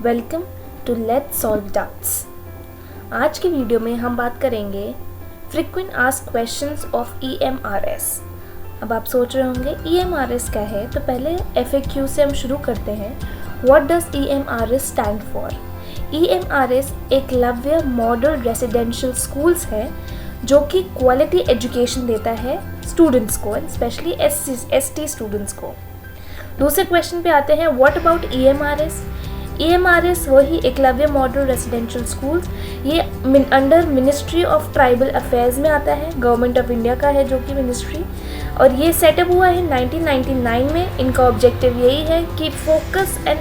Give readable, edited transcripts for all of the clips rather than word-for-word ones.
Welcome to let's solve doubts. आज की video में हम बात करेंगे frequent asked questions of EMRS। अब आप सोच रहे होंगे EMRS क्या है, तो पहले FAQ से हम शुरू करते हैं। What does EMRS stand for? EMRS Eklavya model residential schools है जो कि क्वालिटी एजुकेशन देता है स्टूडेंट्स को, स्पेशली ST स्टूडेंट्स को। दूसरे क्वेश्चन पे आते हैं, व्हाट अबाउट EMRS? EMRS वही एकलव्य मॉडल रेसिडेंशियल स्कूल्स, ये under ministry of tribal affairs में आता है, गवर्नमेंट ऑफ इंडिया का है जो कि मिनिस्ट्री, और ये सेटअप हुआ है 1999 में। इनका ऑब्जेक्टिव यही है कि फोकस एंड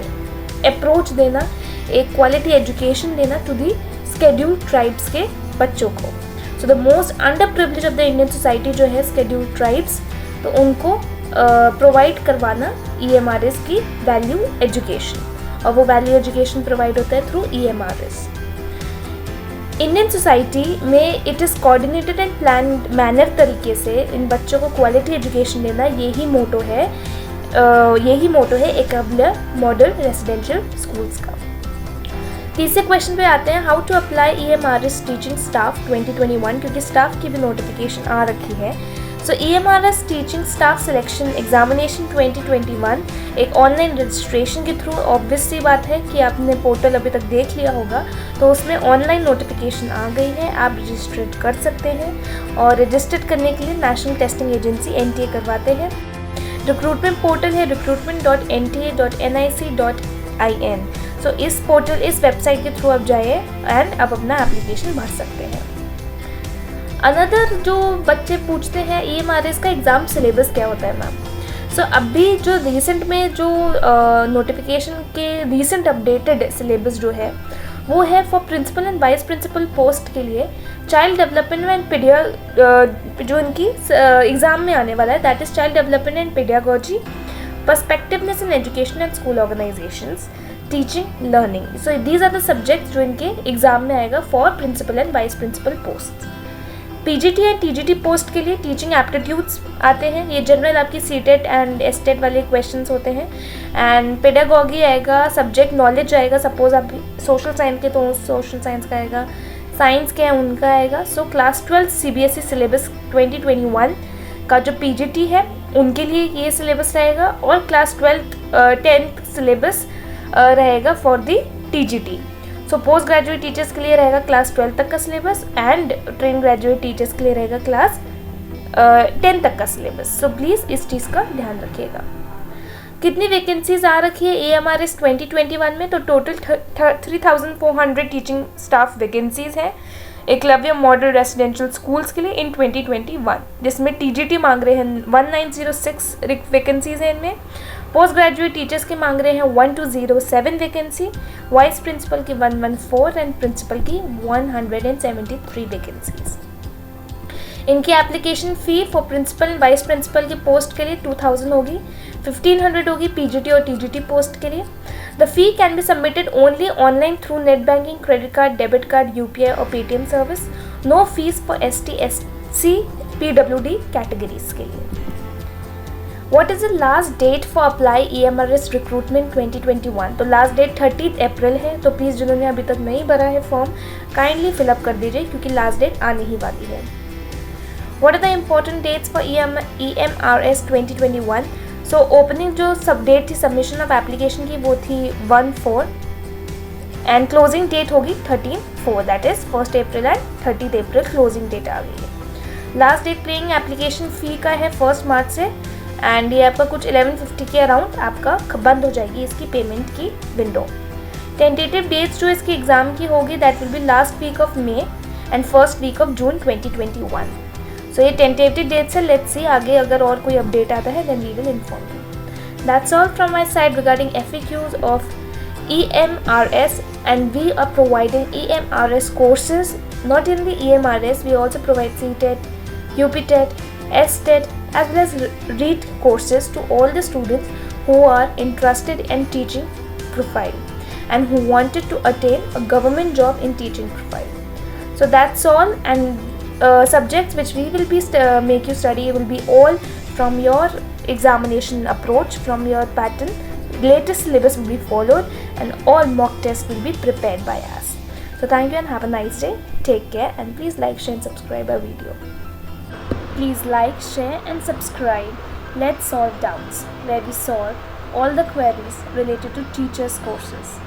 अप्रोच देना, एक क्वालिटी एजुकेशन देना टू दी स्केड्यूल्ड ट्राइब्स के बच्चों को। So the most under privilege of the Indian society जो है स्केड्यूल्ड ट्राइब्स, तो उनको प्रोवाइड करवाना EMRS की वैल्यू एजुकेशन, और वो वैल्यू एजुकेशन प्रोवाइड होता है थ्रू EMRS। इंडियन सोसाइटी में it is coordinated and planned manner तरीके से इन बच्चों को क्वालिटी एजुकेशन देना, यही मोटो है एकलव्य मॉडल रेसिडेंशियल स्कूल्स का। तीसरे क्वेश्चन पे आते हैं, how to apply EMRS teaching staff 2021, क्योंकि स्टाफ की भी नोटिफिकेशन आ रखी है। So EMRS teaching staff selection examination 2021 एक ऑनलाइन रजिस्ट्रेशन के थ्रू, ऑब्वियस सी बात है कि आपने पोर्टल अभी तक देख लिया होगा, तो उसमें ऑनलाइन नोटिफिकेशन आ गई है, आप रजिस्टर्ड कर सकते हैं। और रजिस्टर्ड करने के लिए नेशनल टेस्टिंग एजेंसी NTA करवाते हैं। रिक्रूटमेंट पोर्टल है recruitment.nta.nic.in। सो इस वेबसाइट के थ्रू आप जाइए एंड आप अपना एप्लीकेशन भर सकते हैं। अनदर जो बच्चे पूछते हैं, EMRS का एग्ज़ाम सिलेबस क्या होता है मैम? सो अभी जो रिसेंट में जो नोटिफिकेशन के रिसेंट अपडेटेड सिलेबस जो है वो है for principal and vice principal post के लिए चाइल्ड डेवलपमेंट एंड जो इनकी एग्ज़ाम में आने वाला है, that is child development and pedagogy, perspectiveness in education and school organisations, teaching learning. So these are the subjects जो इनके एग्ज़ाम में आएगा for principal and vice principal post. PGT and TGT post के लिए टीचिंग एप्टीट्यूड्स आते हैं, ये general आपकी CTET एंड STET वाले क्वेश्चंस होते हैं। एंड पेडागॉगी आएगा, सब्जेक्ट नॉलेज आएगा, सपोज आप सोशल साइंस के तो सोशल साइंस का आएगा, साइंस के हैं उनका आएगा। सो क्लास 12 CBSE सिलेबस 2021 का जो PGT है उनके लिए ये सिलेबस रहेगा, और क्लास 10th सिलेबस रहेगा for the TGT। So post graduate teachers के लिए रहेगा क्लास 12 तक का syllabus, and train graduate teachers के लिए रहेगा क्लास 10 तक का सिलेबस। सो प्लीज़ इस चीज़ का ध्यान रखिएगा। कितनी वैकेंसीज आ रखी है EMRS 2021 में? तो टोटल 3400 टीचिंग स्टाफ वैकेंसीज हैं एकलव्य मॉडल रेसिडेंशियल स्कूल्स के लिए इन 2021, जिसमें TGT मांग रहे हैं 1906 वैकेंसीज हैं इनमें, पोस्ट ग्रेजुएट टीचर्स के मांग रहे हैं 1207 वैकेंसी, वाइस प्रिंसिपल की 114 एंड प्रिंसिपल की 173 वैकेंसीज। इनकी application fee for principal and vice principal की पोस्ट के लिए 2000 होगी, 1500 होगी PGT और TGT पोस्ट के लिए। The fee can be submitted only online through net banking, credit card, debit card, UPI और Paytm service. No fees for ST, SC, PWD categories के लिए। What is the last date for apply EMRS recruitment 2021? तो last date 30 अप्रैल है, तो please जिन्होंने अभी तक नहीं भरा है फॉर्म काइंडली फिलअप कर दीजिए, क्योंकि लास्ट डेट आने ही वाली है। What are the important dates for EMRS 2021? So opening जो सब डेट थी सबमिशन ऑफ एप्लीकेशन की वो थी 1/4 एंड क्लोजिंग डेट होगी 13/4, that is 1 April and 30 April closing date आ गई है। Last date paying application fee का है 1 मार्च से, एंड ये आपका कुछ 1150 के अराउंड आपका बंद हो जाएगी इसकी पेमेंट की विंडो। टेंटेटिव डेट्स जो इसकी एग्ज़ाम की होगी that will be last week of May and first week of June 2021। So ये टेंटेटिव डेट्स है, लेट्स सी आगे अगर और कोई अपडेट आता है then we will inform you. That's all from my side regarding FAQs of EMRS, and we are providing EMRS courses not in the EMRS, we also provide CTET, UPTET, STET as well as REIT courses to all the students who are interested in teaching profile and who wanted to attain a government job in teaching profile. So that's all, and subjects which we will be make you study will be all from your examination approach, from your pattern latest syllabus will be followed and all mock tests will be prepared by us. So thank you and have a nice day. Take care and please like, share and subscribe our video. Please like, share and subscribe. Let's solve doubts, where we solve all the queries related to teachers courses.